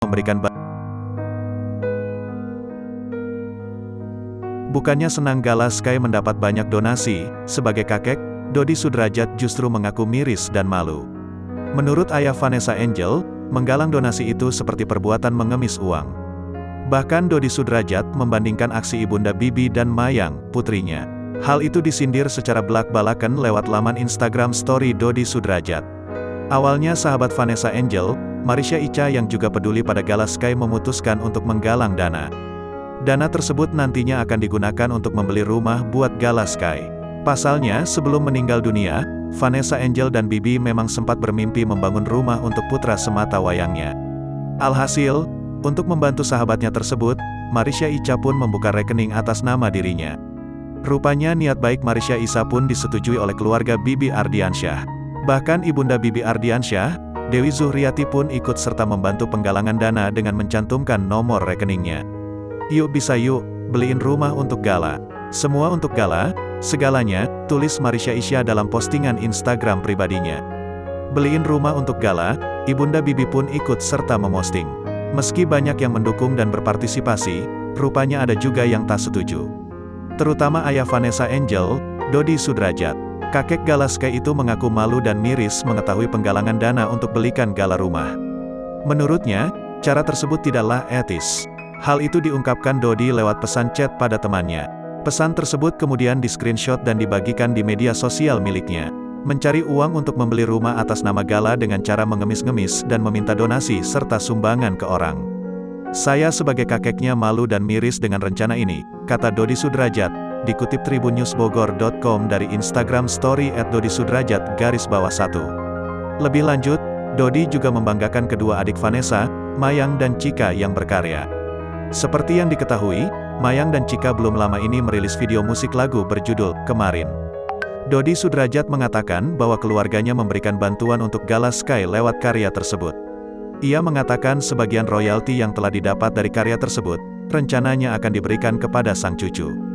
memberikan Bukannya senang Gala Sky mendapat banyak donasi, sebagai kakek, Dodi Sudrajat justru mengaku miris dan malu. Menurut ayah Vanessa Angel, menggalang donasi itu seperti perbuatan mengemis uang. Bahkan Dodi Sudrajat membandingkan aksi ibunda Bibi dan Mayang, putrinya. Hal itu disindir secara belak-balakan lewat laman Instagram story Dodi Sudrajat. Awalnya sahabat Vanessa Angel, Marisha Icha yang juga peduli pada Gala Sky memutuskan untuk menggalang dana. Dana tersebut nantinya akan digunakan untuk membeli rumah buat Gala Sky. Pasalnya, sebelum meninggal dunia, Vanessa Angel dan Bibi memang sempat bermimpi membangun rumah untuk putra semata wayangnya. Alhasil, untuk membantu sahabatnya tersebut, Marisha Icha pun membuka rekening atas nama dirinya. Rupanya niat baik Marisha Icha pun disetujui oleh keluarga Bibi Ardiansyah. Bahkan ibunda Bibi Ardiansyah, Dewi Zuhriati pun ikut serta membantu penggalangan dana dengan mencantumkan nomor rekeningnya. Yuk bisa yuk, beliin rumah untuk Gala. Semua untuk Gala, segalanya, tulis Marisha Icha dalam postingan Instagram pribadinya. Beliin rumah untuk Gala, ibunda Bibi pun ikut serta memosting. Meski banyak yang mendukung dan berpartisipasi, rupanya ada juga yang tak setuju. Terutama ayah Vanessa Angel, Dodi Sudrajat. Kakek Gala Sky itu mengaku malu dan miris mengetahui penggalangan dana untuk belikan Gala rumah. Menurutnya, cara tersebut tidaklah etis. Hal itu diungkapkan Dodi lewat pesan chat pada temannya. Pesan tersebut kemudian di-screenshot dan dibagikan di media sosial miliknya. Mencari uang untuk membeli rumah atas nama Gala dengan cara mengemis-ngemis dan meminta donasi serta sumbangan ke orang. Saya sebagai kakeknya malu dan miris dengan rencana ini, kata Dodi Sudrajat, dikutip tribunnews.bogor.com dari Instagram story @dodisudrajat_1. Lebih lanjut, Dodi juga membanggakan kedua adik Vanessa, Mayang dan Chika yang berkarya. Seperti yang diketahui, Mayang dan Chika belum lama ini merilis video musik lagu berjudul Kemarin. Dodi Sudrajat mengatakan bahwa keluarganya memberikan bantuan untuk Gala Sky lewat karya tersebut. Ia mengatakan sebagian royalti yang telah didapat dari karya tersebut, rencananya akan diberikan kepada sang cucu.